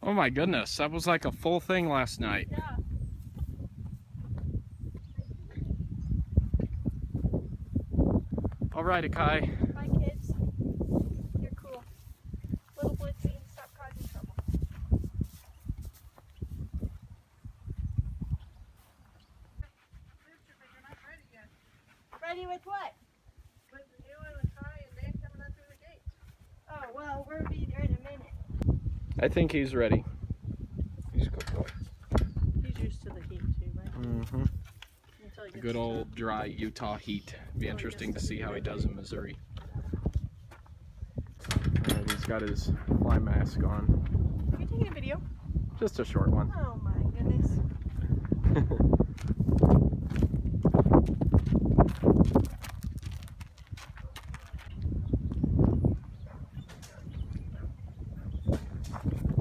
Oh my goodness, that was like a full thing last night. Yeah. All right, Akai. Bye, kids. You're cool. Little Blitzy, stop causing trouble. Ready with what? With you and Kai and Dan coming up through the gate. Oh, well, we'll be there in a minute. I think he's ready. He's a good boy. He's used to the heat too, right? Mm-hmm. Until he The gets good to- old dry Utah heat. Be interesting to see how he does in Missouri. And he's got his fly mask on. Are you taking a video? Just a short one. Oh my goodness.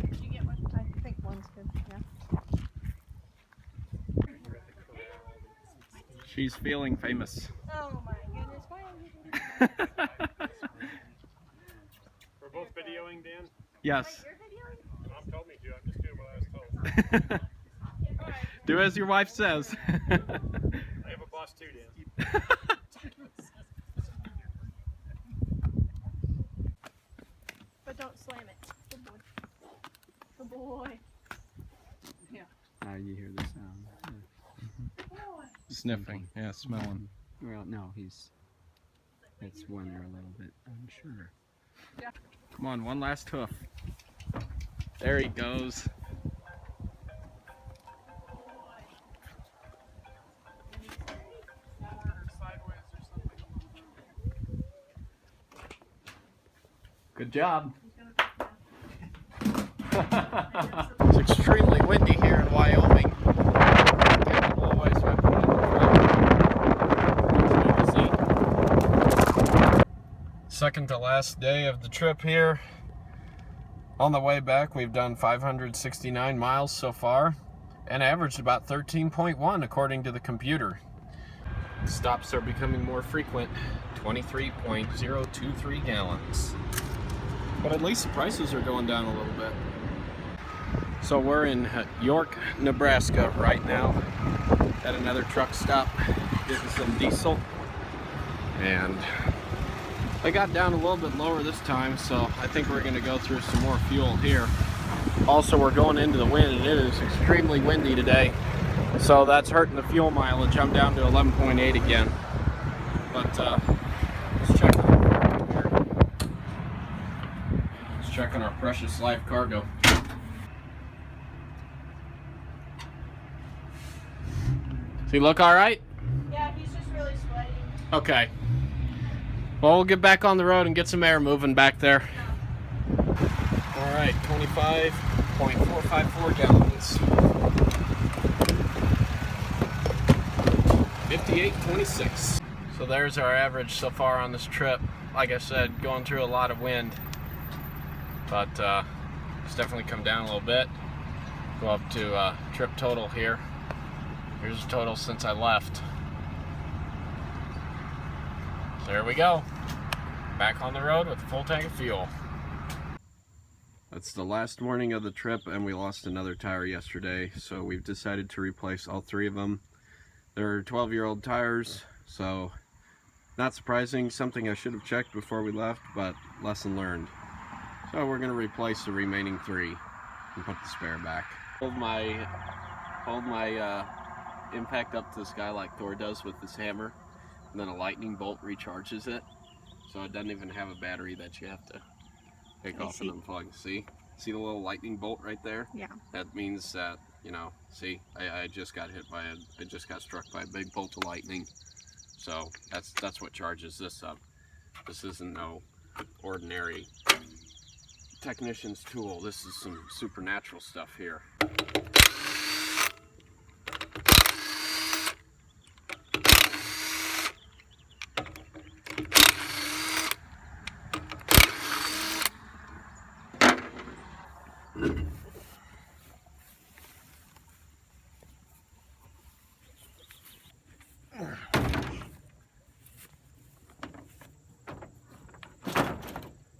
Did you get one? I think one's good, yeah. She's feeling famous. Oh my goodness, why are you doing that? We're both videoing, Dan? Yes. You're videoing? Mom told me to. I'm just doing what I was told. Do as your wife says. I have a boss too, Dan. But don't slam it. Good boy. Good boy. You hear the sound. Good boy. Sniffing, yeah, smelling. Well, no, it's one or a little bit unsure. Come on, one last hoof. There he goes. Good job. It's extremely windy here in Wyoming. Second to last day of the trip here. On the way back, we've done 569 miles so far and averaged about 13.1 according to the computer. Stops are becoming more frequent, 23.023 gallons. But at least the prices are going down a little bit. So we're in York, Nebraska right now at another truck stop, getting some diesel. And I got down a little bit lower this time, so I think we're gonna go through some more fuel here. Also, we're going into the wind, and it is extremely windy today. So that's hurting the fuel mileage. I'm down to 11.8 again. But let's check here. Let's check on our precious life cargo. Does he look all right? Yeah, he's just really sweaty. Okay. Well, we'll get back on the road and get some air moving back there. All right, 25.454 gallons. 58.26. So there's our average so far on this trip. Like I said, going through a lot of wind, but it's definitely come down a little bit. Go up to trip total here. Here's the total since I left. There we go. Back on the road with a full tank of fuel. That's the last morning of the trip, and we lost another tire yesterday, so we've decided to replace all three of them. They're 12-year-old tires, so not surprising, something I should have checked before we left, but lesson learned. So we're going to replace the remaining three and put the spare back. Hold my impact up to the sky like Thor does with this hammer, and then a lightning bolt recharges it, so it doesn't even have a battery that you have to take off and unplug. See the little lightning bolt right there? Yeah. That means that, you know, see, I just got hit by I just got struck by a big bolt of lightning. So that's what charges this up. This isn't no ordinary technician's tool. This is some supernatural stuff here.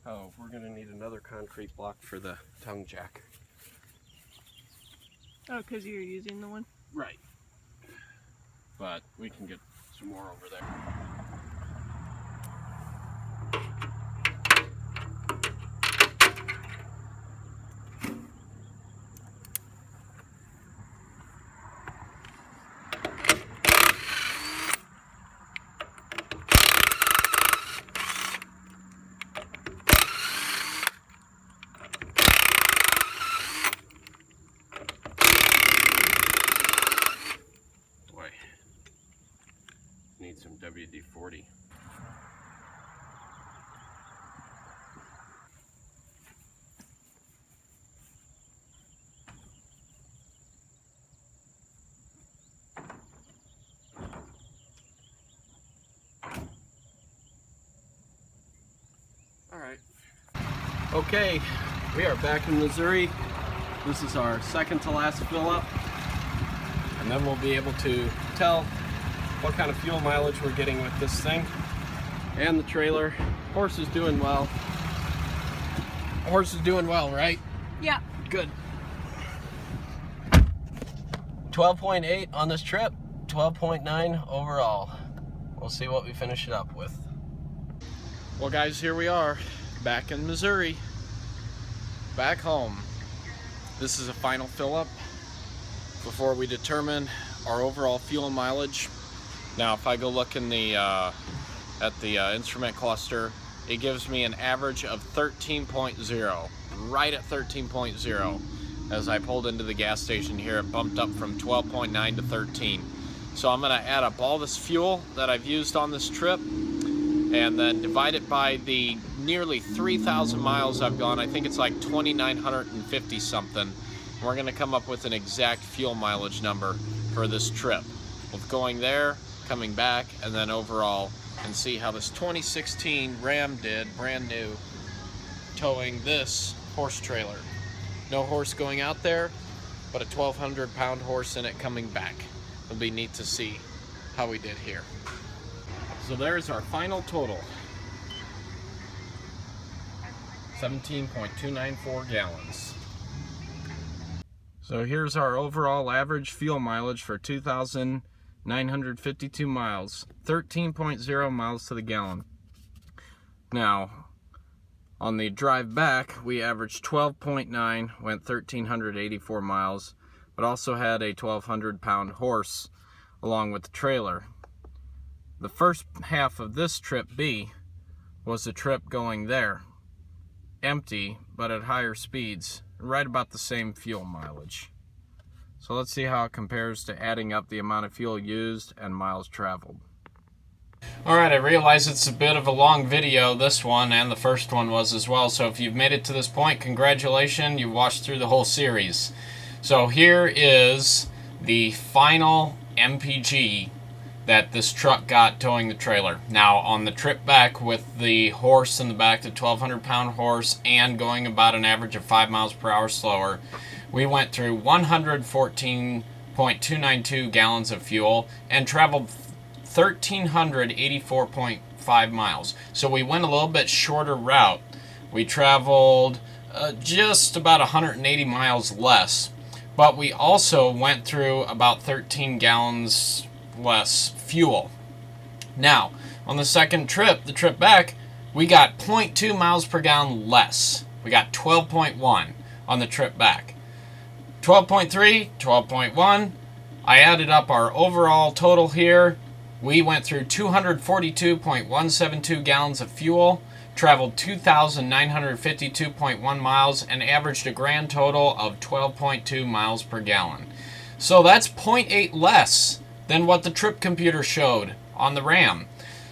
Oh, we're gonna need another concrete block for the tongue jack. Oh, because you're using the one? Right. But we can get some more over there. Boy, need some WD-40. Alright. Okay, we are back in Missouri. This is our second to last fill up. And then we'll be able to tell what kind of fuel mileage we're getting with this thing. And the trailer. Horse is doing well. Horse is doing well, right? Yeah. Good. 12.8 on this trip, 12.9 overall. We'll see what we finish it up with. Well guys, here we are, back in Missouri, back home. This is a final fill up before we determine our overall fuel mileage. Now if I go look in the at the instrument cluster, it gives me an average of 13.0, right at 13.0. As I pulled into the gas station here, it bumped up from 12.9 to 13. So I'm gonna add up all this fuel that I've used on this trip and then divide it by the nearly 3,000 miles I've gone. I think it's like 2,950 something. We're gonna come up with an exact fuel mileage number for this trip, with going there, coming back, and then overall, and see how this 2016 Ram did, brand new, towing this horse trailer. No horse going out there, but a 1,200 pound horse in it coming back. It'll be neat to see how we did here. So there's our final total. 17.294 gallons. So here's our overall average fuel mileage for 2,952 miles. 13.0 miles to the gallon. Now, on the drive back, we averaged 12.9, went 1,384 miles, but also had a 1,200 pound horse along with the trailer. The first half of this trip B was the trip going there, empty but at higher speeds, right about the same fuel mileage. So let's see how it compares to adding up the amount of fuel used and miles traveled. Alright, I realize it's a bit of a long video, this one, and the first one was as well, so if you've made it to this point, congratulations, you watched through the whole series. So here is the final MPG that this truck got towing the trailer. Now, on the trip back with the horse in the back, the 1,200 pound horse, and going about an average of 5 miles per hour slower, we went through 114.292 gallons of fuel and traveled 1,384.5 miles. So we went a little bit shorter route. We traveled just about 180 miles less, but we also went through about 13 gallons less fuel. Now, on the second trip, the trip back, we got 0.2 miles per gallon less. We got 12.1 on the trip back. 12.3, 12.1. I added up our overall total here. We went through 242.172 gallons of fuel, traveled 2,952.1 miles, and averaged a grand total of 12.2 miles per gallon. So that's 0.8 less than what the trip computer showed on the Ram.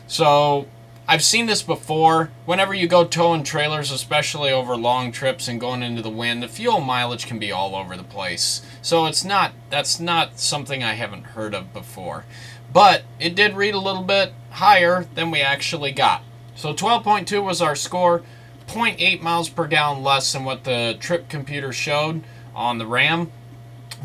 So I've seen this before. Whenever you go towing trailers, especially over long trips and going into the wind, the fuel mileage can be all over the place. So that's not something I haven't heard of before. But it did read a little bit higher than we actually got. So 12.2 was our score, 0.8 miles per gallon less than what the trip computer showed on the Ram.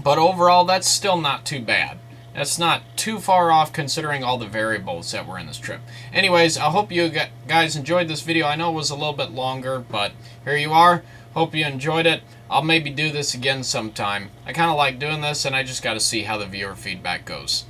But overall, that's still not too bad. That's not too far off considering all the variables that were in this trip. Anyways, I hope you guys enjoyed this video. I know it was a little bit longer, but here you are. Hope you enjoyed it. I'll maybe do this again sometime. I kind of like doing this, and I just got to see how the viewer feedback goes.